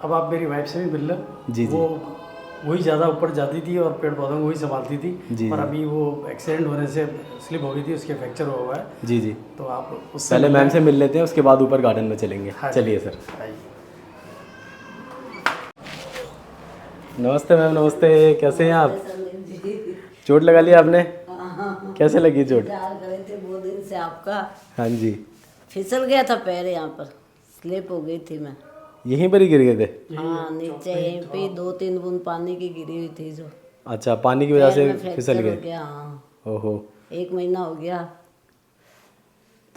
अब आप मेरी वाइफ से भी मिल लो। जी जी वो वही ज़्यादा ऊपर जाती थी और पेड़ पौधों को वही संभालती थी। जी और जी अभी वो एक्सीडेंट होने से स्लिप हो गई थी, उसके फ्रैक्चर हुआ है। जी जी। तो आप उससे पहले मिल मैम लें। से मिल लेते हैं, उसके बाद ऊपर गार्डन में चलेंगे। हाँ जी, चलिए सर। आइए। नमस्ते मैम, नमस्ते। कैसे हैं नमस्ते आप? सलीम जी। चोट लगा लिया आपने? हाँ, कैसे लगी चोट? इंतजार करे थे बहुत दिन से आपका। हाँ जी। फिसल गया था पैर, यहाँ पर स्लिप हो गई थी मैं। यहीं पर ही गिर गए थे? हाँ, नीचे यहीं पे 2-3 बूंद पानी की गिरी हुई थी जो अच्छा, पानी की वजह पैर से में फिसल फ्रैक्चर हो गए? गया। हाँ, ओहो। 1 महीना हो गया।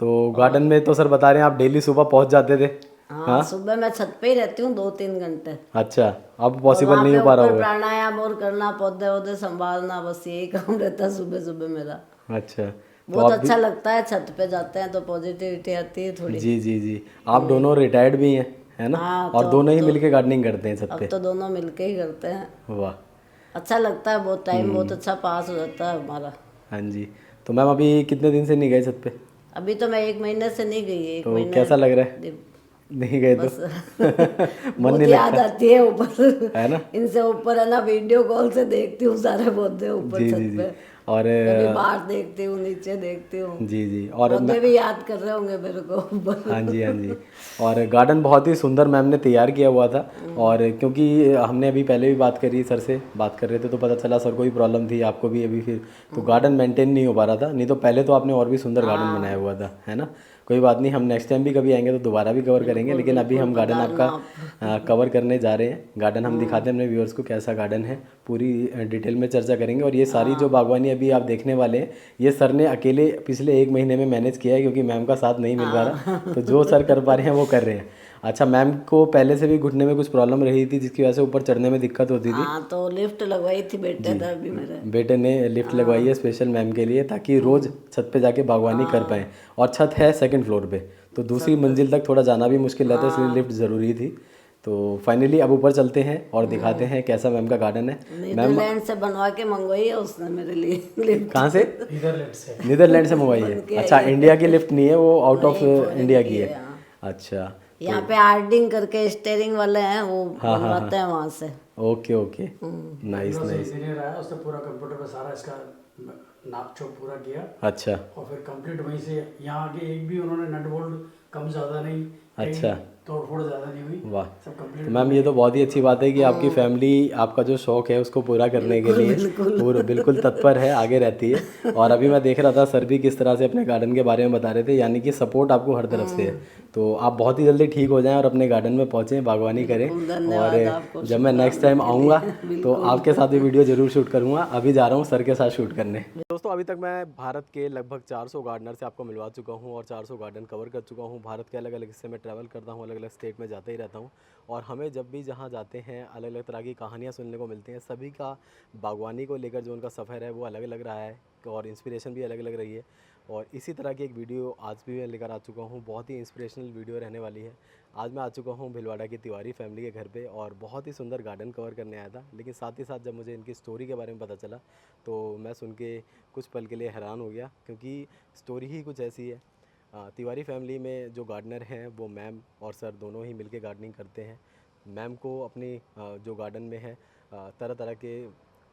तो गार्डन में तो सर बता रहे हैं आप डेली सुबह पहुंच जाते थे? हाँ, हाँ। सुबह मैं छत पे ही रहती हूँ 2-3 घंटे। अच्छा, अब और पॉसिबल वहाँ नहीं पे हो पा रहा ऊपर होगा? प्राणायाम और करना, पौधे वौधे संभालना, बस यही काम रहता है सुबह सुबह मेरा। अच्छा, तो बहुत आप भी? अच्छा लगता है, छत पे जाते हैं तो पॉजिटिविटी आती है थोड़ी। जी जी जी। आप दोनों रिटायर्ड भी हैं, है ना? हाँ, और तो दोनों ही मिलके गार्डनिंग करते हैं छत अब पे? तो दोनों मिलके ही करते हैं। वाह। अच्छा लगता है, बहुत टाइम बहुत अच्छा पास हो जाता है हमारा। हाँ जी। तो मैम अभी कितने दिन से नहीं गए छत पे? अभी तो मैं 1 महीने से नहीं गई, 1 तो महीने कैसा लग रहा है नहीं गए तो? बस मन बहुत नहीं याद लगता, आती है ऊपर। है ना? इनसे ऊपर है ना, वीडियो कॉल से देखती हूँ सारे पौधे ऊपर जी जी छत जी। पे। और कभी बाहर देखती हूँ, नीचे देखती हूँ। जी जी। और पौधे भी याद कर रहे होंगे मेरे को हाँ ऊपर। जी हाँ जी। और गार्डन बहुत ही सुंदर मैम ने तैयार किया हुआ था। और क्योंकि हमने अभी पहले भी बात करी, सर से बात कर रहे थे तो पता चला सर को भी प्रॉब्लम थी, आपको भी अभी, फिर तो गार्डन मेंटेन नहीं हो पा रहा था। नहीं तो पहले तो आपने और भी सुंदर गार्डन बनाया हुआ था, है ना? कोई बात नहीं, हम नेक्स्ट टाइम भी कभी आएंगे तो दोबारा भी कवर करेंगे। बिल्कुल लेकिन अभी बिल्कुल, हम गार्डन पधारना आपका आप। कवर करने जा रहे हैं। गार्डन हम दिखाते हैं अपने व्यूअर्स को कैसा गार्डन है, पूरी डिटेल में चर्चा करेंगे। और ये सारी जो बागवानी अभी आप देखने वाले हैं, ये सर ने अकेले पिछले 1 महीने में मैनेज किया है, क्योंकि मैम का साथ नहीं मिल पा रहा। तो जो सर कर पा रहे हैं वो कर रहे हैं। अच्छा, मैम को पहले से भी घुटने में कुछ प्रॉब्लम रही थी, जिसकी वजह से ऊपर चढ़ने में दिक्कत होती थी। हाँ, तो लिफ्ट लगवाई थी बेटे जी, ने अभी मेरे। बेटे ने लिफ्ट लगवाई है स्पेशल मैम के लिए, ताकि रोज़ छत पे जाके बागवानी कर पाएँ। और छत है सेकंड फ्लोर पे, तो दूसरी मंजिल तक थोड़ा जाना भी मुश्किल रहता है, इसलिए लिफ्ट ज़रूरी थी। तो फाइनली अब ऊपर चलते हैं और दिखाते हैं कैसा मैम का गार्डन है। मैम नीदरलैंड से बनवा के मंगवाई है उसने मेरे लिए लिफ्ट। कहाँ से? नीदरलैंड से। नीदरलैंड से मंगवाई है? बन के अच्छा, आई है। इंडिया की लिफ्ट नहीं है वो, आउट ऑफ नहीं, फॉरेन इंडिया की है। हाँ। अच्छा। यहाँ पे आर्डिंग करके स्टेयरिंग वाले हैं, वो हाँ हाँ बनवाते हाँ। हैं वहाँ से। Okay okay. नाइस से नाइस। इंजीनियर आया, उसने पूरा कंप्यूटर पे सारा इसका नाप छोप पूरा किया। अच्छा और फिर कंप्लीट वहीं से यहाँ आके एक भी उन्होंने नट बोल्ट कम ज़्यादा नहीं, अच्छा। तोड़ फोड़ ज़्यादा नहीं हुई। वाह। सब तो कंप्लीट। मैम ये तो बहुत ही अच्छी बात है कि आपकी फैमिली आपका जो शौक है उसको पूरा करने के लिए पूरा बिल्कुल तत्पर है, आगे रहती है। और अभी मैं देख रहा था सर भी किस तरह से अपने गार्डन के बारे में बता रहे थे, यानी कि सपोर्ट आपको हर तरफ से है। तो आप बहुत ही जल्दी ठीक हो जाएं और अपने गार्डन में पहुंचें, बागवानी करें। बिल्कुल, और धन्यवाद आपको जब मैं नेक्स्ट शुक्राने टाइम के आऊँगा लिए। तो बिल्कुल। आपके साथ भी वीडियो ज़रूर शूट करूँगा। अभी जा रहा हूँ सर के साथ शूट करने। दोस्तों, अभी तक मैं भारत के लगभग 400 गार्डनर से आपको मिलवा चुका हूँ और 400 गार्डन कवर कर चुका हूँ। भारत के अलग अलग हिस्से में ट्रैवल करता हूँ, अलग अलग स्टेट में जाता ही रहता हूँ। और हमें जब भी जहाँ जाते हैं अलग अलग तरह की कहानियाँ सुनने को मिलती हैं। सभी का बागवानी को लेकर जो उनका सफ़र है वो अलग अलग रहा है और इंस्पिरेशन भी अलग अलग रही है। और इसी तरह की एक वीडियो आज भी मैं लेकर आ चुका हूँ, बहुत ही इंस्पिरेशनल वीडियो रहने वाली है। आज मैं आ चुका हूँ भिलवाड़ा की तिवारी फैमिली के घर पे और बहुत ही सुंदर गार्डन कवर करने आया था। लेकिन साथ ही साथ जब मुझे इनकी स्टोरी के बारे में पता चला तो मैं सुन के कुछ पल के लिए हैरान हो गया, क्योंकि स्टोरी ही कुछ ऐसी है। तिवारी फैमिली में जो गार्डनर हैं वो मैम और सर दोनों ही मिलके गार्डनिंग करते हैं। मैम को अपनी जो गार्डन में है तरह तरह के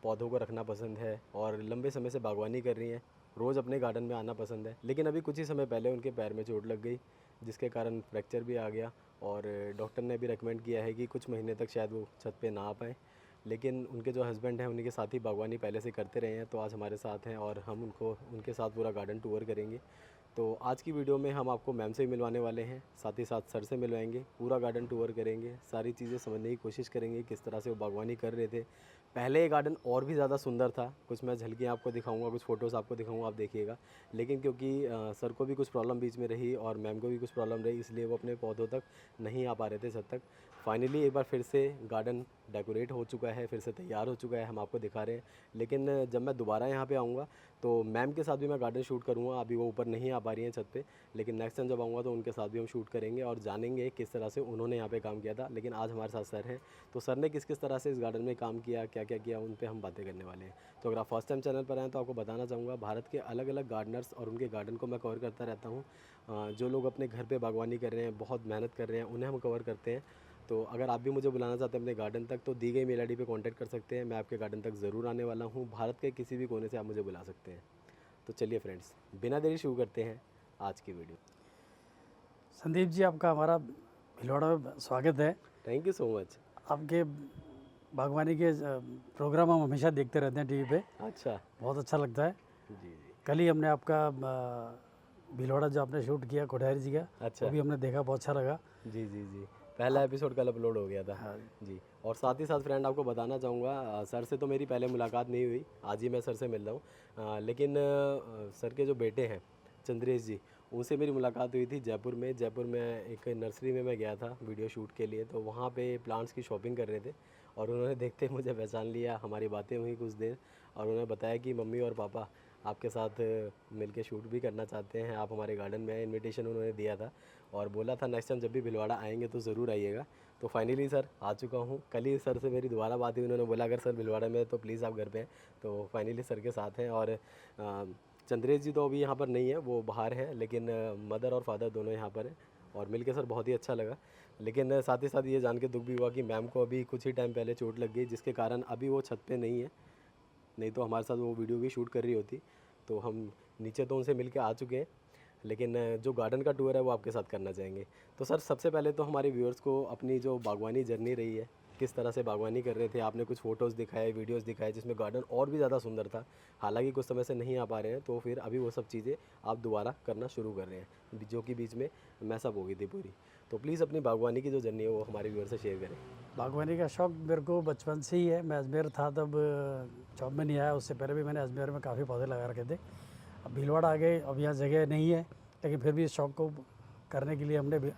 पौधों को रखना पसंद है और लंबे समय से बागवानी कर रही हैं। रोज़ अपने गार्डन में आना पसंद है। लेकिन अभी कुछ ही समय पहले उनके पैर में चोट लग गई, जिसके कारण फ्रैक्चर भी आ गया। और डॉक्टर ने भी रेकमेंड किया है कि कुछ महीने तक शायद वो छत पे ना आ पाएँ। लेकिन उनके जो हस्बैंड हैं उन्हीं के साथ ही बागवानी पहले से करते रहे हैं, तो आज हमारे साथ हैं और हम उनके साथ पूरा गार्डन टूर करेंगे। तो आज की वीडियो में हम आपको मैम से ही मिलवाने वाले हैं, साथ ही साथ सर से मिलवाएंगे, पूरा गार्डन टूर करेंगे, सारी चीज़ें समझने की कोशिश करेंगे किस तरह से वो बागवानी कर रहे थे। पहले ये गार्डन और भी ज़्यादा सुंदर था, कुछ मैं झलकियाँ आपको दिखाऊंगा, कुछ फ़ोटोज़ आपको दिखाऊंगा, आप देखिएगा। लेकिन क्योंकि सर को भी कुछ प्रॉब्लम बीच में रही और मैम को भी कुछ प्रॉब्लम रही, इसलिए वो अपने पौधों तक नहीं आ पा रहे थे छत तक। फाइनली एक बार फिर से गार्डन डेकोरेट हो चुका है, फिर से तैयार हो चुका है, हम आपको दिखा रहे हैं। लेकिन जब मैं दोबारा यहाँ पे आऊँगा तो मैम के साथ भी मैं गार्डन शूट करूँगा। अभी वो ऊपर नहीं आ पा रही हैं छत पे, लेकिन नेक्स्ट टाइम जब आऊँगा तो उनके साथ भी हम शूट करेंगे और जानेंगे किस तरह से उन्होंने यहाँ पे काम किया था। लेकिन आज हमारे साथ सर हैं, तो सर ने किस किस तरह से इस गार्डन में काम किया, क्या क्या किया, उन पे हम बातें करने वाले हैं। तो अगर आप फर्स्ट टाइम चैनल पर आएँ तो आपको बताना चाहूँगा, भारत के अलग अलग गार्डनर्स और उनके गार्डन को मैं कवर करता रहता हूँ। जो लोग अपने घर पर बागवानी कर रहे हैं, बहुत मेहनत कर रहे हैं, उन्हें हम कवर करते हैं। तो अगर आप भी मुझे बुलाना चाहते हैं अपने गार्डन तक तो दी गई मेल आईडी पे कांटेक्ट कर सकते हैं। मैं आपके गार्डन तक ज़रूर आने वाला हूँ। भारत के किसी भी कोने से आप मुझे बुला सकते हैं। तो चलिए फ्रेंड्स, बिना देरी शुरू करते हैं आज की वीडियो। संदीप जी, आपका हमारा भिलवाड़ा में स्वागत है। Thank you so much. आपके बागवानी के प्रोग्राम हम हमेशा देखते रहते हैं टीवी पे, अच्छा बहुत अच्छा लगता है। जी जी। कल ही हमने आपका भिलवाड़ा जो आपने शूट किया कोठारी जी का, अच्छा वो भी हमने देखा, बहुत अच्छा लगा। जी जी जी, पहला एपिसोड कल अपलोड हो गया था जी। और साथ ही साथ फ्रेंड आपको बताना चाहूँगा, सर से तो मेरी पहले मुलाकात नहीं हुई, आज ही मैं सर से मिल रहा हूँ। लेकिन सर के जो बेटे हैं चंद्रेश जी, उनसे मेरी मुलाकात हुई थी जयपुर में। जयपुर में एक नर्सरी में मैं गया था वीडियो शूट के लिए, तो वहाँ पे प्लांट्स की शॉपिंग कर रहे थे और उन्होंने देखते ही मुझे पहचान लिया। हमारी बातें हुई कुछ देर और उन्होंने बताया कि मम्मी और पापा आपके साथ मिलके शूट भी करना चाहते हैं, आप हमारे गार्डन में आए। इनविटेशन उन्होंने दिया था और बोला था नेक्स्ट टाइम जब भी भिलवाड़ा आएंगे तो ज़रूर आइएगा। तो फाइनली सर आ चुका हूँ। कल ही सर से मेरी दोबारा बात हुई, उन्होंने बोला अगर सर भिलवाड़ा में तो प्लीज़ आप घर पे हैं। तो फाइनली सर के साथ हैं और चंद्रेश जी तो अभी यहाँ पर नहीं है, वो बाहर हैं, लेकिन मदर और फादर दोनों यहाँ पर हैं और मिलके सर बहुत ही अच्छा लगा। लेकिन साथ ही साथ ये जान के दुख भी हुआ कि मैम को अभी कुछ ही टाइम पहले चोट लग गई, जिसके कारण अभी वो छत पे नहीं है, नहीं तो हमारे साथ वो वीडियो भी शूट कर रही होती। तो हम नीचे तो उनसे मिल के आ चुके हैं, लेकिन जो गार्डन का टूर है वो आपके साथ करना चाहेंगे। तो सर सबसे पहले तो हमारे व्यूअर्स को अपनी जो बागवानी जर्नी रही है, किस तरह से बागवानी कर रहे थे, आपने कुछ फ़ोटोज़ दिखाए, वीडियोस दिखाए जिसमें गार्डन और भी ज़्यादा सुंदर था। हालांकि कुछ समय से नहीं आ पा रहे हैं, तो फिर अभी वो सब चीज़ें आप दोबारा करना शुरू कर रहे हैं, जो कि बीच में मैसअप हो गई थी पूरी। तो प्लीज़ अपनी बागवानी की जो जर्नी है वो हमारे व्यूअर से शेयर करें। बागवानी का शौक मेरे को बचपन से ही है। मैं अजमेर था तब जॉब में नहीं आया, उससे पहले भी मैंने अजमेर में काफ़ी पौधे लगा रखे थे। अब भीलवाड़ा आ गए, अब यहाँ जगह नहीं है, लेकिन फिर भी इस शौक को करने के लिए हमने भी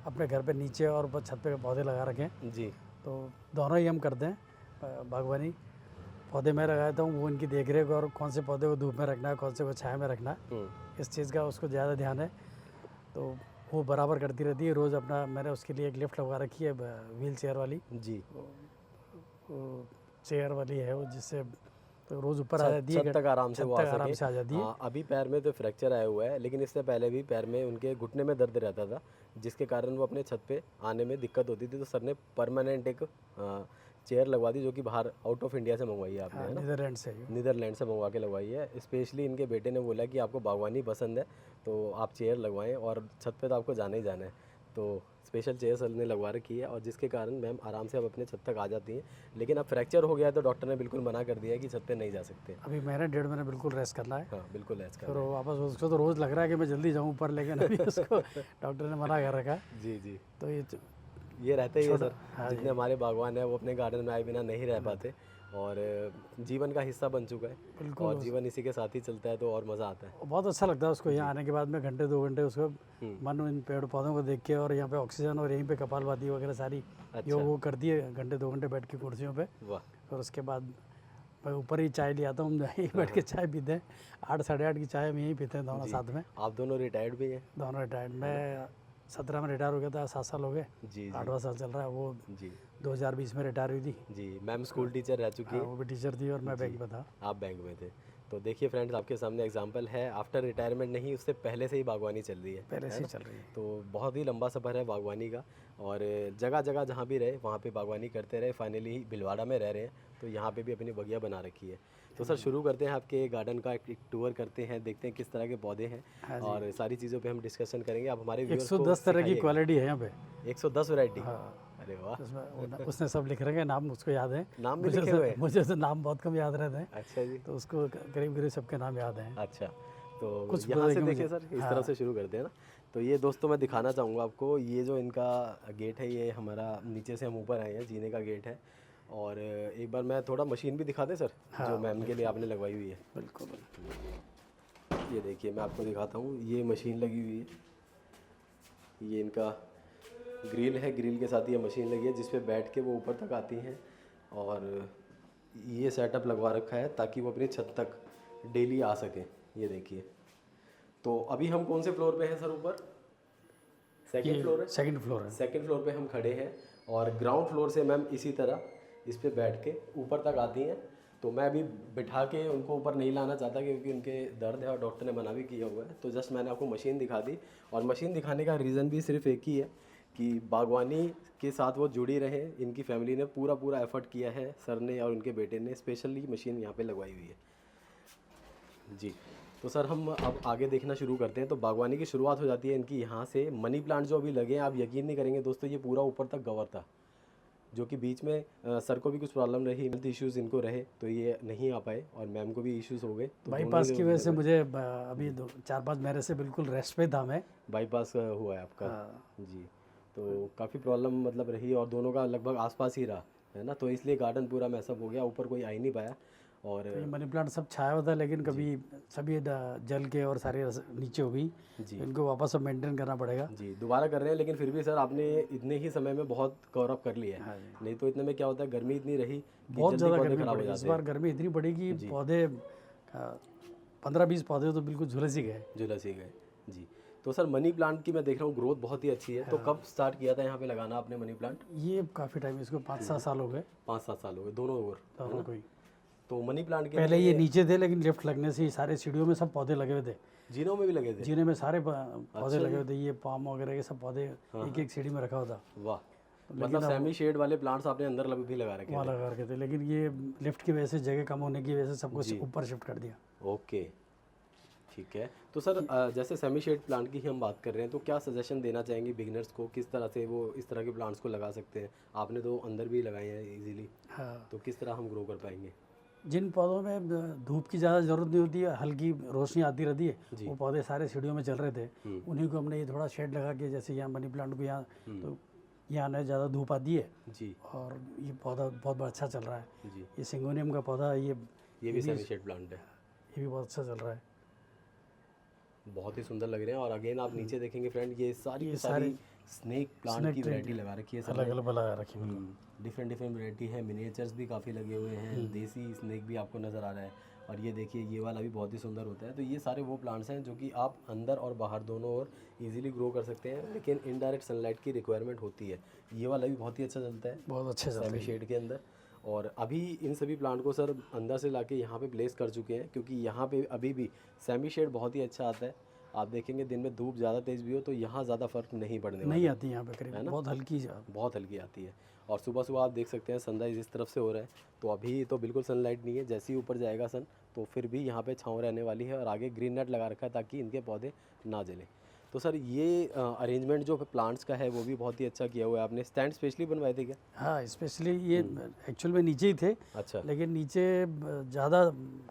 अपने घर पे नीचे और ऊपर छत पे पौधे लगा रखे हैं। जी तो दोनों ही हम करते हैं बागवानी। पौधे मैं लगाता हूँ, वो उनकी देख रेख और कौन से पौधे को धूप में रखना है, कौन से को छाया में रखना है, इस चीज़ का उसको ज़्यादा ध्यान है। तो वो बराबर करती रहती है रोज़ अपना। मैंने उसके लिए एक लिफ्ट लगा रखी है, व्हील चेयर वाली। जी, वो चेयर वाली है वो, जिससे तो रोज़ ऊपर आ जाती है, छत तक आराम से वो आ आराम सके। से आ जाती है। हाँ, अभी पैर में तो फ्रैक्चर आया हुआ है, लेकिन इससे पहले भी पैर में उनके घुटने में दर्द रहता था, जिसके कारण वो अपने छत पे आने में दिक्कत होती थी। तो सर ने परमानेंट एक चेयर लगवा दी, जो कि बाहर आउट ऑफ इंडिया से मंगवाई है आपने, है ना? नीदरलैंड से। नीदरलैंड से मंगवा के लगवाई है। स्पेशली इनके बेटे ने बोला कि आपको बागवानी पसंद है तो आप चेयर लगवाएं और छत पे तो आपको जाना ही जाना है। तो स्पेशल चेयर सर ने लगवा रखी है और जिसके कारण मैम आराम से अब अपने छत तक आ जाती हैं। लेकिन अब फ्रैक्चर हो गया है तो डॉक्टर ने बिल्कुल मना कर दिया है कि छत पे नहीं जा सकते। अभी महीने 1.5 महीने बिल्कुल रेस्ट करना है। हाँ बिल्कुल ऐसा। फिर वो वापस, उसको तो रोज़ लग रहा है कि मैं जल्दी जाऊँ ऊपर, लेकिन अभी उसको डॉक्टर ने मना कर रखा है। जी जी, तो ये रहते ही है सर। हाँ जितने हमारे बागवान हैं वो अपने गार्डन में आए बिना नहीं रह पाते और जीवन का हिस्सा बन चुका है और जीवन इसी के साथ ही चलता है, तो और मज़ा आता है। बहुत अच्छा लगता है उसको यहाँ आने के बाद में घंटे 2 घंटे उसको मन इन पेड़ पौधों को देख के, और यहाँ पे ऑक्सीजन और यहीं पे कपालभाति वगैरह सारी योग वो करती है घंटे 2 घंटे बैठ के कुर्सियों पे। वाह। और उसके बाद मैं ऊपर ही चाय ले आता हूँ, यहीं बैठ के चाय पीते हैं। 8 साढ़े 8 की चाय हम यहीं पीते हैं दोनों साथ में। आप दोनों रिटायर्ड भी हैं? दोनों रिटायर्ड। मैं 17 में रिटायर हो गया था, 7 साल हो गए। जी 8वां साल चल रहा है। वो जी 2020 में रिटायर हुई थी। जी। मैम स्कूल टीचर रह चुकी है। वो भी टीचर थी और मैं बैंक में था। आप बैंक में थे। तो देखिए फ्रेंड्स, आपके सामने एग्जांपल है, आफ्टर रिटायरमेंट नहीं, उससे पहले से ही बागवानी चल रही है, पहले से ही चल रही है। तो बहुत ही लंबा सफ़र है बागवानी का और जगह जगह जहाँ भी रहे वहाँ पे बागवानी करते रहे। फाइनली भिलवाड़ा में रह रहे हैं तो यहाँ पे भी अपनी बगिया बना रखी है। तो सर शुरू करते हैं, आपके गार्डन का एक टूर करते हैं, देखते हैं किस तरह के पौधे हैं और सारी चीज़ों पे हम डिस्कशन करेंगे। आप हमारे 110 तरह की क्वालिटी है यहाँ पे। 110 वैरायटी? हाँ। अरे वाह। उसने सब लिख रखे हैं, नाम उसको याद है। नाम भी लिखे हुए हैं? मुझे तो नाम बहुत कम याद रहते हैं। अच्छा जी। तो उसको करीब करीब सबके नाम याद हैं। अच्छा, तो कुछ यहाँ से देखिए सर, इस तरह से शुरू करते हैं ना। तो ये दोस्तों मैं दिखाना चाहूँगा आपको, ये जो इनका गेट है, ये हमारा नीचे से हम ऊपर आए हैं, जीने का गेट है। और एक बार मैं थोड़ा मशीन भी दिखा दें सर, जो मैम के लिए आपने लगवाई हुई है? बिल्कुल। ये देखिए मैं आपको दिखाता हूँ, ये मशीन लगी हुई है, ये इनका ग्रिल है, ग्रिल के साथ ये मशीन लगी है जिस पे बैठ के वो ऊपर तक आती हैं। और ये सेटअप लगवा रखा है ताकि वो अपनी छत तक डेली आ सकें। ये देखिए, तो अभी हम कौन से फ्लोर पे हैं सर? ऊपर सेकंड फ्लोर है। सेकंड फ्लोर है। सेकंड फ्लोर पे हम खड़े हैं और ग्राउंड फ्लोर से मैम इसी तरह इस पे बैठ के ऊपर तक आती हैं। तो मैं अभी बिठा के उनको ऊपर नहीं लाना चाहता क्योंकि उनके दर्द है और डॉक्टर ने मना भी किया हुआ है। तो जस्ट मैंने आपको मशीन दिखा दी और मशीन दिखाने का रीज़न भी सिर्फ एक ही है कि बागवानी के साथ वो जुड़ी रहे। इनकी फैमिली ने पूरा एफर्ट किया है, सर ने और उनके बेटे ने स्पेशली मशीन यहाँ पे लगवाई हुई है जी। तो सर हम अब आगे देखना शुरू करते हैं। तो बागवानी की शुरुआत हो जाती है इनकी यहाँ से। मनी प्लांट जो अभी लगे हैं, आप यकीन नहीं करेंगे दोस्तों, ये पूरा ऊपर तक कवर था, जो कि बीच में सर को भी कुछ प्रॉब्लम रही, हेल्थ इश्यूज़ इनको रहे, तो ये नहीं आ पाए और मैम को भी इश्यूज़ हो गए। तो बाईपास की वजह से मुझे अभी 4-5 महीने से बिल्कुल रेस्ट पे था मैं। बाईपास हुआ है आपका जी। तो काफ़ी प्रॉब्लम मतलब रही और दोनों का लगभग आसपास ही रहा है ना, तो इसलिए गार्डन पूरा मैसअप हो गया, ऊपर कोई आ ही नहीं पाया। और तो ये मनी प्लांट सब छाया हुआ था, लेकिन कभी सभी जल के और सारे नीचे हो गई जी। इनको वापस अब मेंटेन करना पड़ेगा जी, दोबारा कर रहे हैं, लेकिन फिर भी सर आपने इतने ही समय में बहुत कवर अप कर लिया है। नहीं तो इतने में क्या होता है, गर्मी इतनी रही कि बहुत जल्दी ज़्यादा पौधे गर्मी खराब हो पड़ी इस जाते बार। गर्मी इतनी पड़ी कि पौधे 15-20 पौधे तो बिल्कुल झुलस ही गए। हैं, झुलस ही गए जी। तो सर मनी प्लांट की मैं देख रहा हूँ ग्रोथ बहुत ही अच्छी है। तो कब स्टार्ट किया था यहाँ पे लगाना आपने मनी प्लांट? ये काफ़ी टाइम, इसको 5-7 साल हो गए 5-7 साल हो गए दोनों ओर। दोनों को ही। तो मनी प्लांट के पहले ये नीचे थे, लेकिन लिफ्ट लगने से ही सारे सीढ़ियों में सब पौधे लगे हुए थे। जीनों में भी लगे थे? जीने में सारे पौधे लगे हुए थे, ये पाम वगैरह के सब पौधे एक सीढ़ी में रखा हुआ था। वाह, मतलब सेमी शेड वाले प्लांट्स आपने अंदर भी लगा रखे वहाँ लगा रखे थे, लेकिन ये लिफ्ट की वजह से, जगह कम होने की वजह से सब कुछ ऊपर शिफ्ट कर दिया। ओके, ठीक है। तो सर जैसे सेमी शेड प्लांट की ही हम बात कर रहे हैं, तो क्या सजेशन देना चाहेंगे बिगिनर्स को, किस तरह से वो इस तरह के प्लांट्स को लगा सकते हैं? आपने तो अंदर भी लगाए हैं इजीली, हाँ, तो किस तरह हम ग्रो कर पाएंगे? जिन पौधों में धूप की ज़्यादा ज़रूरत नहीं होती है, हल्की रोशनी आती रहती है, वो पौधे सारे सीढ़ियों में चल रहे थे। उन्हीं को हमने ये थोड़ा शेड लगा के, जैसे यहाँ मनी प्लांट को यहाँ, तो यहाँ न ज़्यादा धूप आती है जी। और ये पौधा बहुत अच्छा चल रहा है जी, ये सिंगोनियम का पौधा, ये भी सेमी शेड प्लांट है, ये भी बहुत अच्छा चल रहा है। बहुत ही सुंदर लग रहे हैं। और अगेन आप नीचे देखेंगे फ्रेंड, ये सारी स्नेक प्लांट की वैरायटी लगा रखी है, अलग अलग लगा रखी है। डिफरेंट वैरायटी है। मिनिएचर्स भी काफ़ी लगे हुए हैं, देसी स्नेक भी आपको नज़र आ रहा है। और ये देखिए, ये वाला भी बहुत ही सुंदर होता है। तो ये सारे वो प्लांट्स हैं जो कि आप अंदर और बाहर दोनों ओर इजीली ग्रो कर सकते हैं, लेकिन इनडायरेक्ट सनलाइट की रिक्वायरमेंट होती है। ये वाला भी बहुत ही अच्छा चलता है, बहुत अच्छे से सेमी शेड के अंदर। और अभी इन सभी प्लांट को सर अंदर से लाके यहाँ पे प्लेस कर चुके हैं, क्योंकि यहाँ पे अभी भी सेमी शेड बहुत ही अच्छा आता है। आप देखेंगे दिन में धूप ज़्यादा तेज़ भी हो तो यहाँ ज़्यादा फर्क नहीं पड़ने नहीं आती यहाँ पे करीब, बहुत हल्की आती है। और सुबह सुबह आप देख सकते हैं सनराइज़ इस तरफ से हो रहा है, तो अभी तो बिल्कुल सनलाइट नहीं है। जैसे ही ऊपर जाएगा सन, तो फिर भी यहाँ पे छाँव रहने वाली है। और आगे ग्रीन नेट लगा रखा है ताकि इनके पौधे ना जलें। तो सर ये अरेंजमेंट जो प्लांट्स का है वो भी बहुत ही अच्छा किया हुआ है आपने। स्टैंड स्पेशली बनवाए थे क्या? हाँ, स्पेशली ये एक्चुअल में नीचे ही थे। अच्छा, लेकिन नीचे ज़्यादा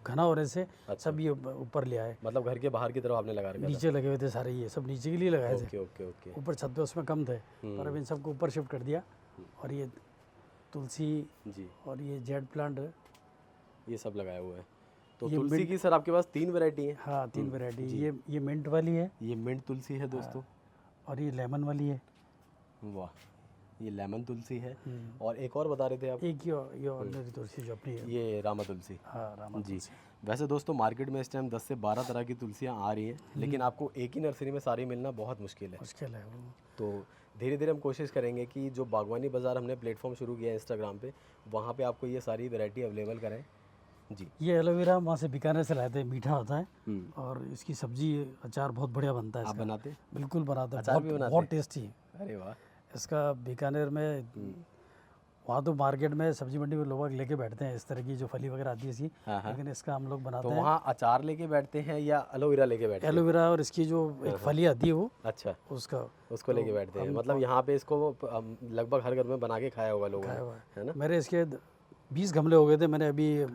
घना होने से सब ये ऊपर ले आए, मतलब घर के बाहर की तरफ आपने लगा रखा नीचे लगे हुए थे सारे, ये सब नीचे के लिए लगाए थे। Okay okay okay. ऊपर छत पे उसमें कम थे, और अब इन सबको ऊपर शिफ्ट कर दिया। और ये तुलसी जी, और ये जेड प्लांट, ये सब लगाया हुआ है। तो तुलसी की सर आपके पास 3 वैरायटी है? हाँ, 3 वैरायटी। ये मिंट वाली है, ये मिंट तुलसी है दोस्तों, और ये लेमन वाली है। वाह, ये लेमन तुलसी है। और एक और बता रहे थे आप? एक ये ऑर्डिनरी तुलसी जो अपनी है, ये रामा तुलसी। हाँ, रामा जी। तुलसी। वैसे दोस्तों मार्केट में इस टाइम 10 से 12 तरह की तुलसियाँ आ रही हैं, लेकिन आपको एक ही नर्सरी में सारी मिलना बहुत मुश्किल है। मुश्किल है वो। तो धीरे धीरे हम कोशिश करेंगे कि जो बागवानी बाज़ार हमने प्लेटफॉर्म शुरू किया है इंस्टाग्राम पे, वहाँ पे आपको ये सारी वैरायटी अवेलेबल कराएं जी। ये एलोवेरा वहाँ से बीकानेर से लाए थे, मीठा होता है और इसकी सब्जी अचार बहुत बढ़िया बनता है। आप बनाते? बिल्कुल बनाते हैं, अचार भी बनाते? बहुत टेस्टी है। अरे वाह। इसका बीकानेर में, वहाँ तो मार्केट में सब्जी मंडी में लोग लेके बैठते हैं इस तरह की जो फली वगैरह आती है इसकी, लेकिन इसका हम लोग बनाते तो हैं। वहाँ अचार लेके बैठते हैं या एलोवेरा लेके बैठते हैं? एलोवेरा और इसकी जो एक फली आती है वो, अच्छा, उसको लेके बैठते हैं। मतलब यहाँ पे इसको लगभग हर घर में बना के खाया होगा लोगों ने, है ना? मेरे इसके 20 गमले हो गए थे। मैंने अभी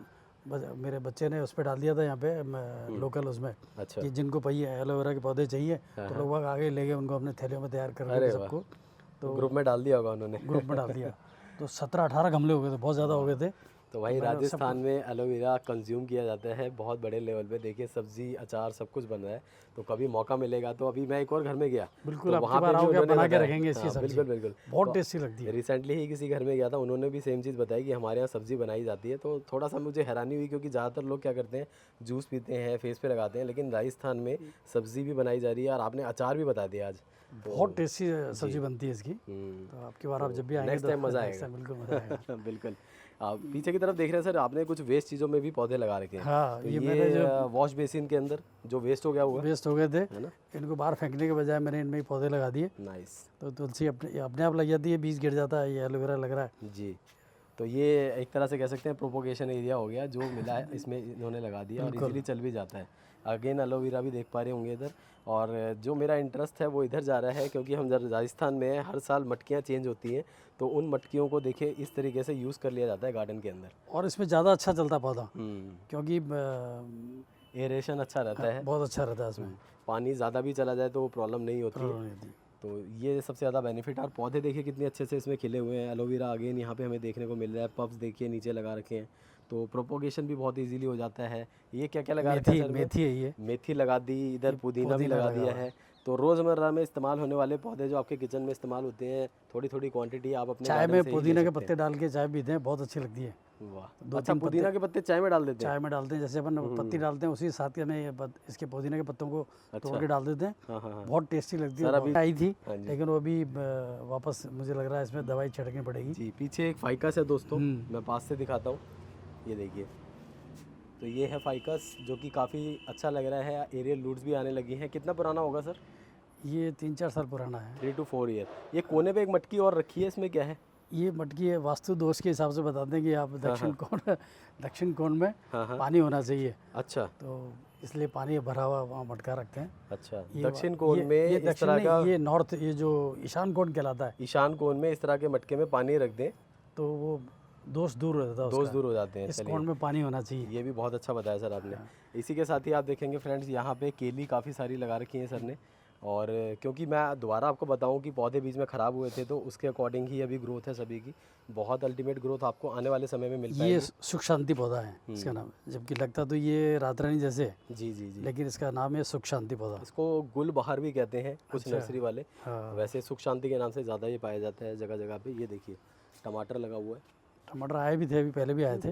मेरे बच्चे ने उस पर डाल दिया था यहाँ पे लोकल उसमें। अच्छा, कि जिनको एलोवेरा के पौधे चाहिए तो लोग आगे ले गए, उनको अपने थैलियों में तैयार कर सबको, तो ग्रुप में डाल दिया होगा उन्होंने। ग्रुप में डाल दिया। तो 17-18 गमले हो गए थे, बहुत ज़्यादा हो गए थे। तो भाई राजस्थान में एलोवेरा कंज्यूम किया जाता है बहुत बड़े लेवल पे। देखिए सब्जी अचार सब कुछ बन रहा है, तो कभी मौका मिलेगा तो अभी मैं एक और घर में गया, बिल्कुल, तो वहाँ पे आओगे बना के रखेंगे इसकी सब्जी, बिल्कुल बिल्कुल, बहुत टेस्टी लगती है। रिसेंटली ही किसी घर में गया था, उन्होंने भी सेम चीज़ बताई कि हमारे यहाँ सब्जी बनाई जाती है। तो थोड़ा सा मुझे हैरानी हुई, क्योंकि ज़्यादातर लोग क्या करते हैं, जूस पीते हैं, फेस पे लगाते हैं, लेकिन राजस्थान में सब्जी भी बनाई जा रही है। और आपने अचार भी बता दिया आज, बहुत टेस्टी सब्जी बनती है इसकी। तो आपकी बार आप जब भी आएंगे नेक्स्ट तो टाइम मज़ा next आएगा। time बिल्कुल मज़ा आएगा। बिल्कुल। आप पीछे की तरफ देख रहे हैं सर, आपने कुछ वेस्ट चीज़ों में भी पौधे लगा रखे हैं। हाँ, तो ये मैंने जो वॉश बेसिन के अंदर जो वेस्ट हो गया हुआ वेस्ट हो गए थे है ना। इनको बाहर फेंकने के बजाय मैंने इनमें ही पौधे लगा दिए। नाइस। तो तुलसी अपने अपने आप लग जाती है, बीज गिर जाता है, ये एलोवेरा लग रहा है। जी, तो ये एक तरह से कह सकते हैं प्रोपोगेशन एरिया हो गया, जो मिला है इसमें इन्होंने लगा दिया और इजीली चल भी जाता है। अगेन एलोवेरा भी देख पा रहे होंगे इधर। और जो मेरा इंटरेस्ट है वो इधर जा रहा है, क्योंकि हम राजस्थान में हैं, हर साल मटकियाँ चेंज होती हैं, तो उन मटकियों को देखिए इस तरीके से यूज़ कर लिया जाता है गार्डन के अंदर। और इसमें ज़्यादा अच्छा चलता पौधा, क्योंकि एरेशन अच्छा रहता है, बहुत अच्छा रहता है इसमें। पानी ज़्यादा भी चला जाए तो वो प्रॉब्लम नहीं होती है। प्रॉब्लम नहीं होती। तो ये सबसे ज़्यादा बेनिफिट है। और पौधे देखिए कितने अच्छे से इसमें खिले हुए हैं। एलोवेरा अगेन यहाँ पे हमें देखने को मिल रहा है। पब्स देखिए नीचे लगा रखे हैं, तो प्रोपोगेशन भी बहुत इजीली हो जाता है। ये क्या क्या लगा रखा है मेथी सर में? मेथी है ये। मेथी लगा दी, इधर पुदीना भी लगा दिया है। तो रोज़मर्रा में इस्तेमाल होने वाले पौधे जो आपके किचन में इस्तेमाल होते हैं, थोड़ी थोड़ी क्वांटिटी आप अपने चाय गार्डन में से ही पुदीना ले के सकते पत्ते डाल के चाय पीते हैं, बहुत अच्छी लगती है। हैं। वाह, अच्छा पुदीना के पत्ते चाय में डाल देते हैं। चाय में डालते हैं, जैसे अपन पत्ती डालते हैं उसी के साथ के में इसके पुदीना के पत्तों को तोड़ के डाल देते हैं। हाँ हाँ हाँ। बहुत टेस्टी लगती है। बहुत आई थी, लेकिन वो अभी वापस मुझे लग रहा है इसमें दवाई छिड़कनी पड़ेगी। जी, पीछे एक फाइकस है दोस्तों, मैं पास से दिखाता हूँ। ये देखिए, तो ये है फाइकस, जो कि काफ़ी अच्छा लग रहा है। एरियल रूट्स भी आने लगी हैं। कितना पुराना होगा सर? ये 3-4 साल पुराना है। 3 to 4 ईयर। ये कोने पे एक मटकी और रखी है, इसमें क्या है? ये मटकी है, वास्तु दोष के हिसाब से बताते हैं कि आप दक्षिण कोण में पानी होना चाहिए। अच्छा तो इसलिए पानी भरा हुआ वहाँ मटका रखते हैं। अच्छा। ये दक्षिण कोण में ये इस दक्षिण तरह नहीं, का, ये नॉर्थ, ये जो ईशान कोण कहलाता है, ईशान कोण में इस तरह के मटके में पानी रख दें तो वो दोष दूर हो जाता है दोष उसका। दूर हो जाते हैं। इस चलिए, कोण में पानी होना चाहिए। ये भी बहुत अच्छा बताया सर आपने। इसी के साथ ही आप देखेंगे फ्रेंड्स, यहाँ पे केली काफ़ी सारी लगा रखी है सर ने। और क्योंकि मैं दोबारा आपको बताऊं कि पौधे बीच में ख़राब हुए थे, तो उसके अकॉर्डिंग ही अभी ग्रोथ है सभी की। बहुत अल्टीमेट ग्रोथ आपको आने वाले समय में मिल ये पाएगी। सुख शांति पौधा है इसका नाम, जबकि लगता तो ये रात रानी जैसे है, जी जी जी। लेकिन इसका नाम है सुख शांति पौधा। इसको गुल बहार भी कहते हैं कुछ नर्सरी वाले। हाँ। वैसे सुख शांति के नाम से ज़्यादा ये पाया जाता है जगह जगह पे। ये देखिए टमाटर लगा हुआ है। टमाटर आए भी थे, अभी पहले भी आए थे।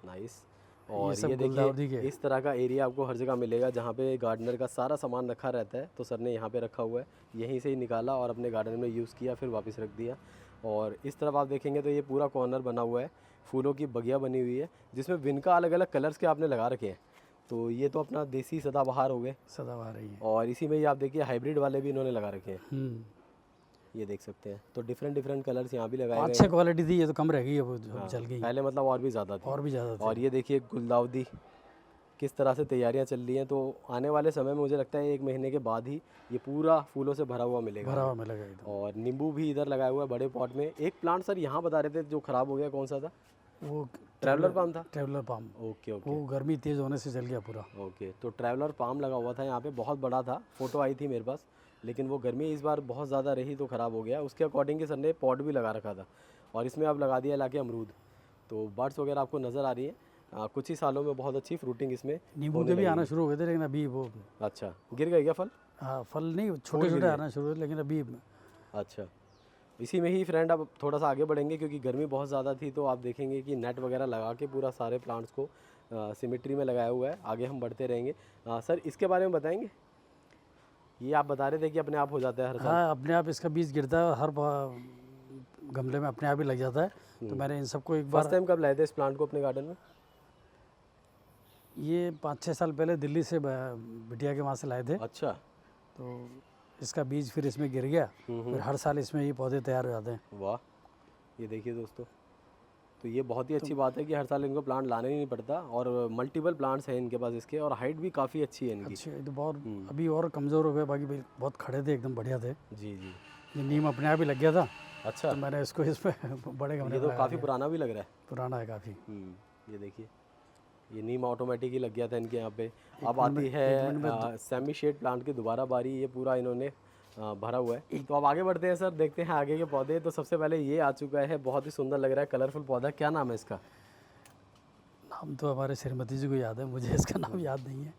नाइस। और सब ये गुलदाउदी देखिए के। इस तरह का एरिया आपको हर जगह मिलेगा, जहाँ पे गार्डनर का सारा सामान रखा रहता है। तो सर ने यहाँ पे रखा हुआ है, यहीं से ही निकाला और अपने गार्डन में यूज़ किया, फिर वापस रख दिया। और इस तरफ आप देखेंगे तो ये पूरा कॉर्नर बना हुआ है, फूलों की बगिया बनी हुई है, जिसमें विनका अलग अलग कलर्स के आपने लगा रखे हैं। तो ये तो अपना देसी सदाबहार हो गए, सदाबहार ही है। और इसी में ही आप देखिए हाइब्रिड वाले भी इन्होंने लगा रखे हैं। ये देख सकते हैं। तो डिफरेंट डिफरेंट कलर्स यहाँ भी लगाए गए अच्छी क्वालिटी थी, ये तो कम रह गई है, वो चल गई पहले मतलब और भी ज़्यादा थी। और भी ज़्यादा थी। और ये देखिए गुलदाउदी किस तरह से तैयारियां चल रही हैं। तो आने वाले समय में मुझे लगता है 1 महीने के बाद ही ये पूरा फूलों से भरा हुआ मिलेगा। भरा हुआ मिलेगा एकदम। और नींबू भी इधर लगाया हुआ है बड़े पॉट में। एक प्लांट सर यहाँ बता रहे थे जो ख़राब हो गया, कौन सा था? वो ट्रैवलर पाम था। ट्रैवलर पाम, ओके ओके वो गर्मी तेज़ होने से जल गया पूरा। ओके। तो ट्रैवलर पाम लगा हुआ था यहाँ पे, बहुत बड़ा था, फ़ोटो आई थी मेरे पास, लेकिन वो गर्मी इस बार बहुत ज़्यादा रही तो ख़राब हो गया। उसके अकॉर्डिंग ही सर ने पॉट भी लगा रखा था, और इसमें अब लगा दिया लाके अमरूद। तो बर्ड्स वगैरह आपको नज़र आ रही है। कुछ ही सालों में बहुत अच्छी फ्रूटिंग इसमें नींबू के भी आना शुरू हो गए थे, लेकिन अभी वो अच्छा गिर गए क्या फल? हाँ, फल नहीं, छोटे छोटे आना शुरू हुए, लेकिन अभी अच्छा। इसी में ही फ्रेंड अब थोड़ा सा आगे बढ़ेंगे, क्योंकि गर्मी बहुत ज़्यादा थी। तो आप देखेंगे कि नेट वगैरह लगा के पूरा सारे प्लांट्स को सिमेट्री में लगाया हुआ है। आगे हम बढ़ते रहेंगे। सर इसके बारे में बताएंगे? ये आप बता रहे थे कि अपने आप हो जाता है हर साल। हाँ, अपने आप इसका बीज गिरता है, हर गमले में अपने आप ही लग जाता है। तो मैंने इन सबको एक बार, फर्स्ट टाइम कब लाए थे इस प्लांट को अपने गार्डन में? ये 5-6 साल पहले दिल्ली से बिटिया के वहाँ से लाए थे। अच्छा। तो इसका बीज फिर इसमें गिर गया, फिर हर साल इसमें ये पौधे तैयार हो जाते हैं। वाह, ये देखिए दोस्तों, तो ये बहुत ही अच्छी बात है कि हर साल इनको प्लांट लाना ही नहीं पड़ता, और मल्टीपल प्लांट्स हैं इनके पास इसके, और हाइट भी काफ़ी अच्छी है इनकी। अच्छे, तो बहुत अभी और कमज़ोर हो गए, बाकी बहुत खड़े थे, एकदम बढ़िया थे। जी जी। ये नीम अपने आप ही लग गया था। अच्छा। तो मैंने इसको इसमें बड़े गमले ये में तो काफ़ी पुराना भी लग रहा है। पुराना है काफ़ी। ये देखिए, ये नीम ऑटोमेटिक ही लग गया था इनके यहाँ पे। अब आती है सेमी शेड प्लांट की दोबारा बारी। ये पूरा इन्होंने भरा हुआ है। तो अब आगे बढ़ते हैं सर, देखते हैं आगे के पौधे। तो सबसे पहले ये आ चुका है, बहुत ही सुंदर लग रहा है, कलरफुल पौधा। क्या नाम है इसका? नाम तो हमारे श्रीमती जी को याद है, मुझे इसका नाम याद नहीं है।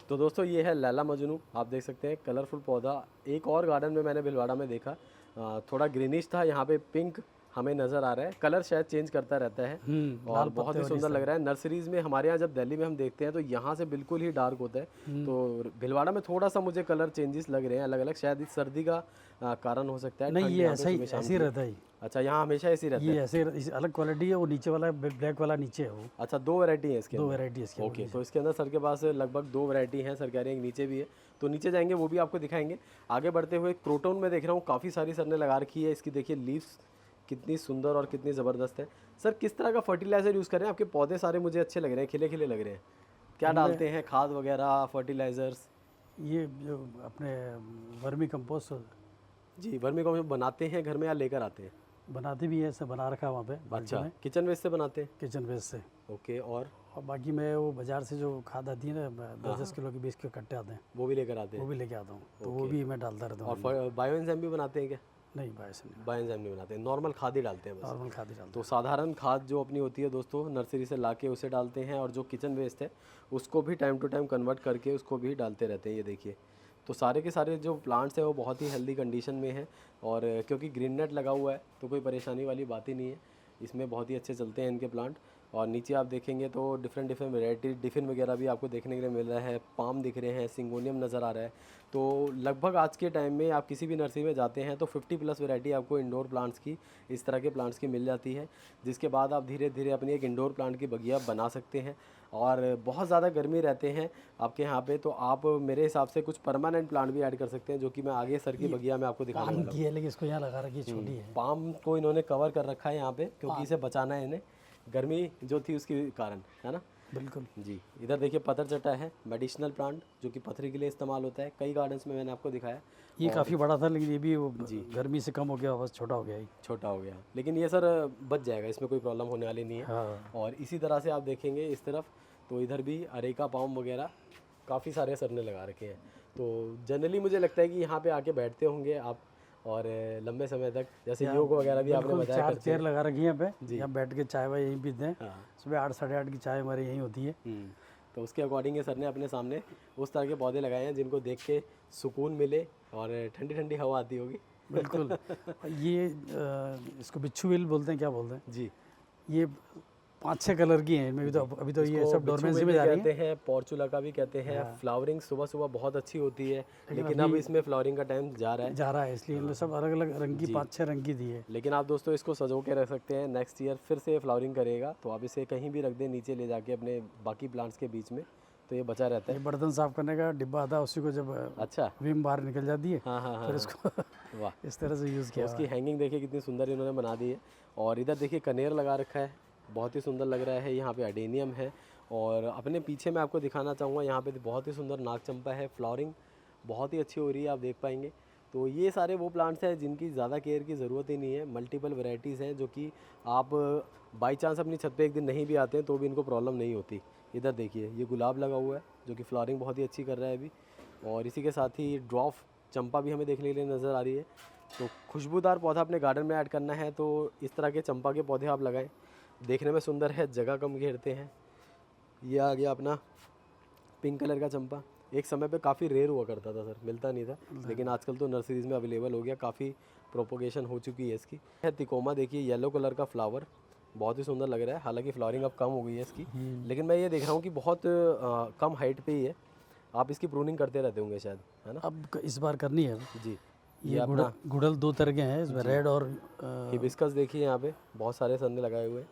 तो दोस्तों ये है लैला मजनू, आप देख सकते हैं, कलरफुल पौधा। एक और गार्डन में मैंने भिलवाड़ा में देखा, थोड़ा ग्रीनिश था, यहाँ पे पिंक हमें नज़र आ रहा है। कलर शायद चेंज करता रहता है और बहुत ही सुंदर लग रहा है। नर्सरीज़ में हमारे यहाँ जब दिल्ली में हम देखते हैं तो यहाँ से बिल्कुल ही डार्क होता है, तो भीलवाड़ा में थोड़ा सा मुझे कलर चेंजेस लग रहे हैं अलग अलग, शायद इस सर्दी का कारण हो सकता है। नहीं, ठंड ये यहाँ पे ऐसा ही सुबह शाम ऐसे ही की- रहता है। अच्छा, यहाँ हमेशा ऐसी रहता है। ये ऐसे अलग क्वालिटी है, वो नीचे वाला ब्लैक वाला नीचे है, वो अच्छा, 2 वैरायटी है इसके 2 अंदर। वैरायटी इसके। ओके, तो इसके अंदर सर के पास लगभग 2 वैरायटी हैं, सर कह रहे हैं कि नीचे भी है, तो नीचे जाएंगे वो भी आपको दिखाएंगे। आगे बढ़ते हुए क्रोटोन में देख रहा हूँ काफ़ी सारी सर ने लगा रखी है। इसकी देखिए लीव्स कितनी सुंदर और कितनी ज़बरदस्त है। सर किस तरह का फर्टिलाइज़र यूज़ कर रहे हैं? आपके पौधे सारे मुझे अच्छे लग रहे हैं, खिले खिले लग रहे हैं। क्या डालते हैं, खाद वगैरह, फर्टिलाइज़र्स? ये जो अपने वर्मी कंपोस्ट जी, वर्मी कम्पोस्ट बनाते हैं घर में या लेकर आते हैं? बनाते भी है, ऐसे बना रखा है वहाँ पे अच्छा, किचन वेस्ट से बनाते हैं। किचन वेस्ट से। ओके, और बाकी मैं वो बाज़ार से जो खाद आती है ना, 10-10 किलो की 20 के कट्टे आते हैं, वो भी लेकर आते वो हैं? भी लेके आता हूँ, तो वो भी मैं डालता रहता हूँ। और बायो एंजाइम भी बनाते हैं क्या? नहीं, बायस नहीं, बायो एंजाइम नहीं बनाते, नॉर्मल खाद ही डालते हैं बस। नॉर्मल खाद ही डालता तो साधारण खाद जो अपनी होती है दोस्तों, नर्सरी से लाके उसे डालते हैं, और जो किचन वेस्ट है उसको भी टाइम टू टाइम कन्वर्ट करके उसको भी डालते रहते हैं। ये देखिए, तो सारे के सारे जो प्लांट्स हैं वो बहुत ही हेल्दी कंडीशन में हैं, और क्योंकि ग्रीन नेट लगा हुआ है तो कोई परेशानी वाली बात ही नहीं है, इसमें बहुत ही अच्छे चलते हैं इनके प्लांट। और नीचे आप देखेंगे तो डिफरेंट डिफरेंट वैरायटी डिफिन वगैरह भी आपको देखने के लिए मिल रहा है, पाम दिख रहे हैं, सिंगोनियम नज़र आ रहा है। तो लगभग आज के टाइम में आप किसी भी नर्सरी में जाते हैं तो 50+ वैरायटी आपको इंडोर प्लांट्स की, इस तरह के प्लांट्स की मिल जाती है, जिसके बाद आप धीरे धीरे अपनी एक इंडोर प्लांट की बगिया बना सकते हैं। और बहुत ज़्यादा गर्मी रहते हैं आपके यहाँ पे, तो आप मेरे हिसाब से कुछ परमानेंट प्लांट भी ऐड कर सकते हैं, जो कि मैं आगे सर की बगिया में आपको दिखाने पाम वाला हूँ। की है, लेकिन इसको यहाँ लगा रखी है, छोटी है। पाम को इन्होंने कवर कर रखा है यहाँ पे, क्योंकि इसे बचाना है इन्हें, गर्मी जो थी उसके कारण, है ना? बिल्कुल। जी, इधर देखिए पत्थर चट्टा है, मेडिसिनल प्लांट जो कि पथरी के लिए इस्तेमाल होता है। कई गार्डन्स में मैंने आपको दिखाया। ये काफ़ी बड़ा था, लेकिन ये भी वो गर्मी से कम हो गया, बस छोटा हो गया ही। छोटा हो गया, लेकिन ये सर बच जाएगा, इसमें कोई प्रॉब्लम होने वाली नहीं है। हाँ, और इसी तरह से आप देखेंगे इस तरफ, तो इधर भी अरेका पाम वगैरह काफ़ी सारे सर ने लगा रखे हैं। तो जनरली मुझे लगता है कि यहाँ पे आके बैठते होंगे आप, और लंबे समय तक, जैसे योग वगैरह भी आपने बिल्कुल, बताया 4 करते चेयर हैं। लगा रखी है यहाँ पे, यहाँ बैठ के चाय वाय यहीं पीते हैं। हाँ। सुबह 8-8:30 की चाय हमारी यहीं होती है। तो उसके अकॉर्डिंग ये सर ने अपने सामने उस तरह के पौधे लगाए हैं जिनको देख के सुकून मिले और ठंडी ठंडी हवा आती होगी। बिल्कुल। ये इसको बिच्छू बिल बोलते हैं, क्या बोलते हैं? जी, ये 5-6 कलर की हैं इनमें भी, तो अभी तो ये सब डोरमेंसी में जा रही कहते हैं, पॉर्चुला का भी कहते हैं। फ्लावरिंग सुबह सुबह बहुत अच्छी होती है, लेकिन अब इसमें फ्लावरिंग का टाइम जा रहा है, इसलिए इनमें सब अलग अलग रंग की 5-6 रंग की दी है। लेकिन आप दोस्तों इसको सजो के रख सकते हैं। नेक्स्ट ईयर फिर से फ्लावरिंग करेगा, तो आप इसे कहीं भी रख दें नीचे ले जाके अपने बाकी प्लांट्स के बीच में, तो ये बचा रहता है। ये बर्तन साफ करने का डिब्बा आता है, उसी को जब अच्छा, विम बाहर निकल जाती है, हाँ हाँ हाँ, फिर इसको वाह, इस तरह से यूज़ किया। उसकी हैंगिंग देखिए कितनी सुंदर इन्होंने बना दी है। और इधर देखिए कनेर लगा रखा है, बहुत ही सुंदर लग रहा है। यहाँ पे अडेनियम है, और अपने पीछे मैं आपको दिखाना चाहूँगा, यहाँ पे बहुत ही सुंदर नाग चंपा है, फ्लावरिंग बहुत ही अच्छी हो रही है, आप देख पाएंगे। तो ये सारे वो प्लांट्स हैं जिनकी ज़्यादा केयर की ज़रूरत ही नहीं है। मल्टीपल वैरायटीज़ हैं जो कि आप बाई चांस अपनी छत पे एक दिन नहीं भी आते हैं तो भी इनको प्रॉब्लम नहीं होती। इधर देखिए ये गुलाब लगा हुआ है जो कि फ्लावरिंग बहुत ही अच्छी कर रहा है अभी, और इसी के साथ ही ड्रॉफ चंपा भी हमें देखने के लिए नज़र आ रही है। तो खुशबूदार पौधा अपने गार्डन में ऐड करना है तो इस तरह के चंपा के पौधे आप लगाएं, देखने में सुंदर है, जगह कम घेरते हैं। ये आ गया अपना पिंक कलर का चंपा, एक समय पे काफ़ी रेयर हुआ करता था सर, मिलता नहीं था, लेकिन आजकल तो नर्सरीज़ में अवेलेबल हो गया, काफ़ी प्रोपोगेशन हो चुकी है इसकी। है तिकोमा, देखिए येलो कलर का फ्लावर बहुत ही सुंदर लग रहा है, हालांकि फ्लावरिंग अब कम हो गई है इसकी, लेकिन मैं ये देख रहा हूँ कि बहुत कम हाइट पे ही है। आप इसकी प्रूनिंग करते रहते होंगे शायद, है ना? अब इस बार करनी है। जी, ये गुड़ल 2 तरह के हैं, इसमें रेड और हिबिस्कस देखिए यहाँ पे बहुत सारे सन्ने लगाए हुए हैं।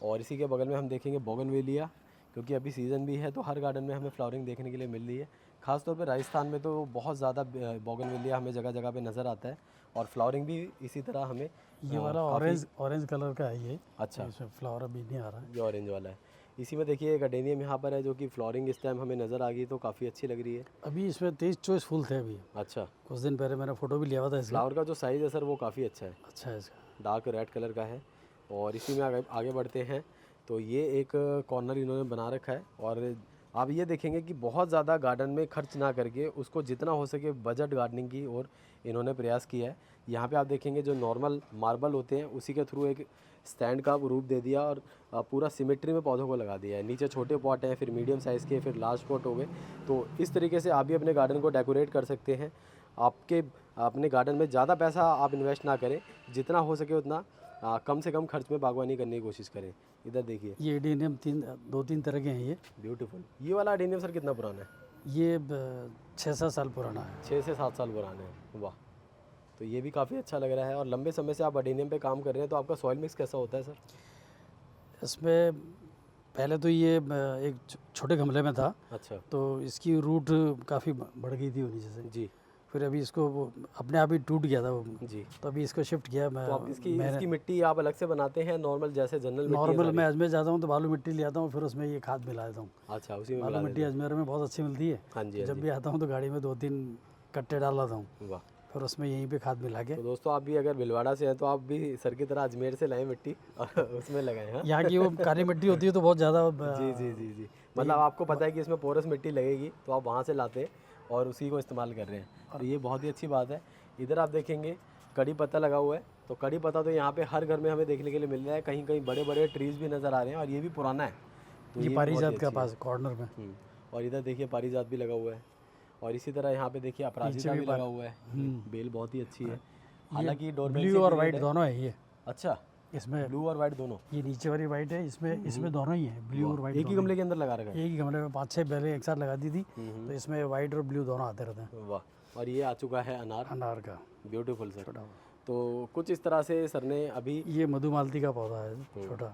और इसी के बगल में हम देखेंगे बोगनवेलिया, क्योंकि अभी सीज़न भी है तो हर गार्डन में हमें फ्लावरिंग देखने के लिए मिल रही है। खासतौर पे राजस्थान में तो बहुत ज़्यादा बोगनवेलिया हमें जगह जगह पे नज़र आता है, और फ्लावरिंग भी इसी तरह हमें। ये वाला ऑरेंज कलर का है ये। अच्छा, इसमें फ्लावर अभी नहीं आ रहा है। ये ऑरेंज वाला है। इसी में देखिए एक अडेनियम यहाँ पर है जो कि फ्लावरिंग इस टाइम हमें नज़र आ गई, तो काफ़ी अच्छी लग रही है। अभी इसमें 23-24 फूल थे अभी, अच्छा, कुछ दिन पहले मैंने फ़ोटो भी लिया हुआ था इसका। फ्लावर का जो साइज़ है सर वो काफ़ी अच्छा है, अच्छा है इसका, डार्क रेड कलर का है। और इसी में आगे बढ़ते हैं तो ये एक कॉर्नर इन्होंने बना रखा है, और आप ये देखेंगे कि बहुत ज़्यादा गार्डन में खर्च ना करके उसको जितना हो सके बजट गार्डनिंग की और इन्होंने प्रयास किया है। यहाँ पे आप देखेंगे जो नॉर्मल मार्बल होते हैं उसी के थ्रू एक स्टैंड का रूप दे दिया, और पूरा सिमेट्री में पौधों को लगा दिया है। नीचे छोटे पॉट हैं, फिर मीडियम साइज़ के, फिर लार्ज पॉट हो गए। तो इस तरीके से आप भी अपने गार्डन को डेकोरेट कर सकते हैं। आपके अपने गार्डन में ज़्यादा पैसा आप इन्वेस्ट ना करें, जितना हो सके उतना कम से कम खर्च में बागवानी करने की कोशिश करें। इधर देखिए, ये एडेनियम 2-3 तरह के हैं ये। ब्यूटीफुल। ये वाला एडेनियम सर कितना पुराना है? ये 6-7 साल पुराना है। 6 से 7 साल पुराने हैं। वाह, तो ये भी काफ़ी अच्छा लग रहा है। और लंबे समय से आप एडेनियम पे काम कर रहे हैं, तो आपका सॉइल मिक्स कैसा होता है सर? इसमें पहले तो ये एक छोटे गमले में था, अच्छा तो इसकी रूट काफ़ी बढ़ गई थी वो नीचे से। जी फिर अभी इसको वो अपने आप ही टूट गया था वो, जी। तो अभी इसको शिफ्ट किया मैं। तो आप इसकी मिट्टी आप अलग से बनाते हैं नॉर्मल, जैसे जनरल मिट्टी है नॉर्मल सारी? मैं अजमेर जाता हूँ तो बालू मिट्टी ले आता हूँ, फिर उसमें ये खाद मिला देता हूँ। अच्छा, उसी में बालू मिला मिट्टी अजमेर में बहुत अच्छी मिलती है। हाँ जी, हाँ जब भी आता हूँ तो गाड़ी में 2-3 कट्टे डाल लाता हूँ, जी। वाह, फिर उसमें यहीं पे खाद मिला के। तो दोस्तों आप भी अगर भिलवाड़ा से हैं तो आप भी सर की तरह अजमेर से लाएं मिट्टी और उसमें लगाएं। हाँ यहाँ की वो काली मिट्टी होती है तो बहुत ज़्यादा जी जी जी जी। मतलब आपको पता है कि इसमें पोरस मिट्टी लगेगी, तो आप वहाँ से लाते हैं और उसी को इस्तेमाल कर रहे हैं, तो ये बहुत ही अच्छी बात है। इधर आप देखेंगे कड़ी पत्ता लगा हुआ है, तो कड़ी पत्ता तो यहाँ पे हर घर में हमें देखने के लिए मिल रहा है। कहीं कहीं बड़े बड़े ट्रीज भी नज़र आ रहे हैं, और ये भी पुराना है, तो ये भी पारिजात बहुत ही का अच्छी पास कॉर्नर में। है। और इधर देखिए पारिजात भी लगा हुआ है, और इसी तरह यहाँ पे देखिए अपराजिता भी लगा हुआ है। बेल बहुत ही अच्छी है, हालांकि डोरमेल ब्लू और वाइट दोनों है ये अच्छा, इसमें। ब्लू और वाइट दोनों? ये नीचे वाली वाइट है, इसमें दोनों ही है, ब्लू और वाइट। एक ही गमले के अंदर लगा रखा है? एक ही गमले में 5-6 बेलें एक साथ लगा दी थी, तो इसमें वाइट और ब्लू दोनों आते रहते हैं। वाह, और ये आ चुका है अनार, अनार का ब्यूटीफुल सर। छोटा। तो कुछ इस तरह से सर ने अभी, ये मधुमालती का पौधा है छोटा।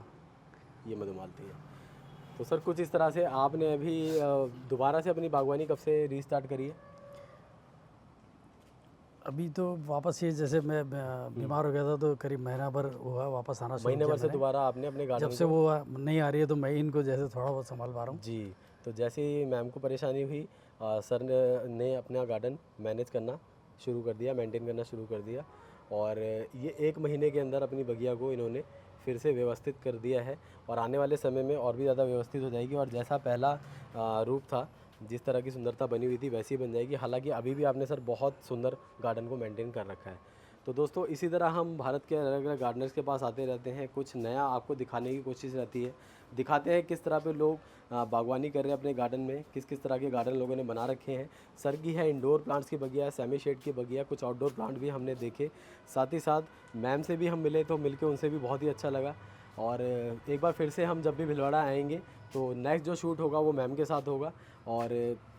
ये मधुमालती है। तो सर कुछ इस तरह से आपने अभी दोबारा से अपनी बागवानी कब से रीस्टार्ट करी है? अभी तो वापस ये, जैसे मैं बीमार हो गया था तो करीब महीना भर हुआ वापस आना शुरू महीने किया भर से मैंने। दोबारा आपने अपने गार्डन जब से वो नहीं आ रही है तो मैं इनको जैसे थोड़ा बहुत संभाल पा रहा हूँ। जी। तो जैसे ही मैम को परेशानी हुई, सर ने अपना गार्डन मैनेज करना शुरू कर दिया, मेंटेन करना शुरू कर दिया, और ये 1 महीने के अंदर अपनी बगिया को इन्होंने फिर से व्यवस्थित कर दिया है, और आने वाले समय में और भी ज़्यादा व्यवस्थित हो जाएगी, और जैसा पहला रूप था, जिस तरह की सुंदरता बनी हुई थी, वैसी बन जाएगी। हालांकि अभी भी आपने सर बहुत सुंदर गार्डन को मेंटेन कर रखा है। तो दोस्तों इसी तरह हम भारत के अलग अलग गार्डनर्स के पास आते रहते हैं, कुछ नया आपको दिखाने की कोशिश रहती है, दिखाते हैं किस तरह पे लोग बागवानी कर रहे हैं अपने गार्डन में, किस किस तरह के गार्डन लोगों ने बना रखे हैं। सर की है इंडोर प्लांट्स की बगिया, सेमी शेड की बगिया, कुछ आउटडोर प्लांट भी हमने देखे। साथ ही साथ मैम से भी हम मिले, तो मिलके उनसे भी बहुत ही अच्छा लगा। और एक बार फिर से हम जब भी भिलवाड़ा आएंगे तो नेक्स्ट जो शूट होगा वो मैम के साथ होगा, और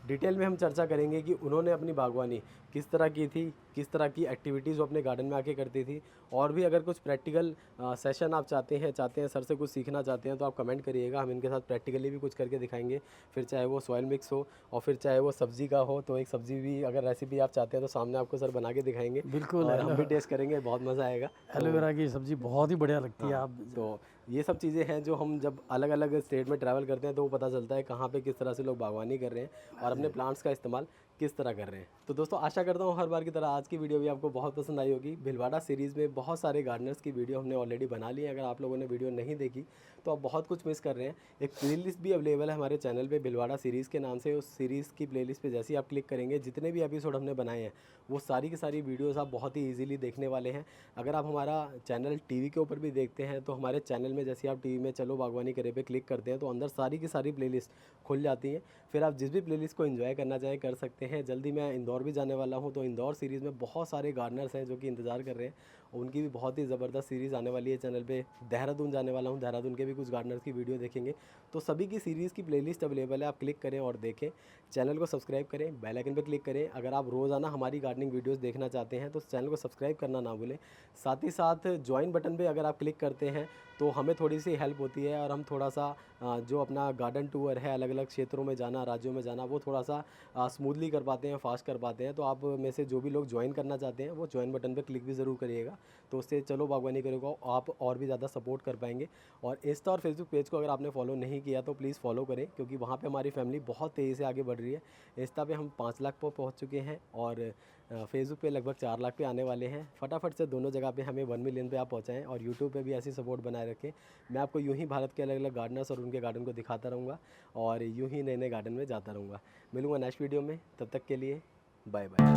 डिटेल में हम चर्चा करेंगे कि उन्होंने अपनी बागवानी किस तरह की थी, किस तरह की एक्टिविटीज़ वो अपने गार्डन में आके करती थी। और भी अगर कुछ प्रैक्टिकल सेशन आप चाहते हैं सर से कुछ सीखना चाहते हैं, तो आप कमेंट करिएगा, हम इनके साथ प्रैक्टिकली भी कुछ करके दिखाएंगे। फिर चाहे वो सॉइल मिक्स हो और फिर चाहे वो सब्ज़ी का हो, तो एक सब्ज़ी भी अगर रेसिपी आप चाहते हैं तो सामने आपको सर बना के दिखाएंगे। बिल्कुल, और हम भी टेस्ट करेंगे, बहुत मज़ा आएगा। एलोवेरा की सब्ज़ी बहुत ही बढ़िया लगती है। आप तो ये सब चीज़ें हैं जो हम जब अलग अलग स्टेट में ट्रैवल करते हैं तो वो पता चलता है कहाँ पे किस तरह से लोग बागवानी कर रहे हैं और अपने प्लांट्स का इस्तेमाल किस तरह कर रहे हैं। तो दोस्तों आशा करता हूँ हर बार की तरह आज की वीडियो भी आपको बहुत पसंद आई होगी। भिलवाड़ा सीरीज़ में बहुत सारे गार्डनर्स की वीडियो हमने ऑलरेडी बना ली है। अगर आप लोगों ने वीडियो नहीं देखी तो आप बहुत कुछ मिस कर रहे हैं। एक प्लेलिस्ट भी अवेलेबल है हमारे चैनल पे भिलवाड़ा सीरीज़ के नाम से। उस सीरीज़ की प्लेलिस्ट पे जैसे ही आप क्लिक करेंगे, जितने भी एपिसोड हमने बनाए हैं वो सारी की सारी वीडियोस आप बहुत ही इजीली देखने वाले हैं। अगर आप हमारा चैनल टीवी के ऊपर भी देखते हैं तो हमारे चैनल में जैसे आप टीवी में चलो बागवानी करे पे क्लिक करते हैं तो अंदर सारी की सारी प्लेलिस्ट खुल जाती हैं। फिर आप जिस भी प्लेलिस्ट को एंजॉय करना चाहें कर सकते हैं। जल्दी मैं इंदौर भी जाने वाला हूं, तो इंदौर सीरीज़ में बहुत सारे गार्डनर्स हैं जो कि इंतज़ार कर रहे हैं। उनकी भी बहुत ही ज़बरदस्त सीरीज़ आने वाली है चैनल पे। देहरादून जाने वाला हूँ, देहरादून के भी कुछ गार्डनर्स की वीडियो देखेंगे। तो सभी की सीरीज़ की प्लेलिस्ट अवेलेबल है, आप क्लिक करें और देखें। चैनल को सब्सक्राइब करें, बेल आइकन पे क्लिक करें। अगर आप रोज़ाना हमारी गार्डनिंग वीडियोस देखना चाहते हैं तो चैनल को सब्सक्राइब करना ना भूलें। साथ ही साथ ज्वाइन बटन पे अगर आप क्लिक करते हैं तो हमें थोड़ी सी हेल्प होती है और हम थोड़ा सा जो अपना गार्डन टूर है, अलग अलग क्षेत्रों में जाना, राज्यों में जाना, वो थोड़ा सा स्मूथली कर पाते हैं, फास्ट कर पाते हैं। तो आप में से जो भी लोग ज्वाइन करना चाहते हैं वो ज्वाइन बटन पे क्लिक भी ज़रूर करिएगा। तो उससे चलो बागवानी करेगा आप और भी ज़्यादा सपोर्ट कर पाएंगे। और इंस्टा और फेसबुक पेज को अगर आपने फॉलो नहीं किया तो प्लीज़ फॉलो करें, क्योंकि वहाँ पे हमारी फैमिली बहुत तेज़ी से आगे बढ़ रही है। इंस्टा पे हम 5 लाख पर पहुँच चुके हैं और फेसबुक पे लगभग 4 लाख पे आने वाले हैं। फटाफट से दोनों जगह पे हमें 1 मिलियन पे आप पहुँचाएँ और यूट्यूब पे भी ऐसी सपोर्ट बनाए रखें। मैं आपको यूँ ही भारत के अलग अलग गार्डनर्स और उनके गार्डन को दिखाता रहूँगा और यूँ ही नए नए गार्डन में जाता रहूँगा। मिलूँगा नेक्स्ट वीडियो में, तब तक के लिए बाय बाय।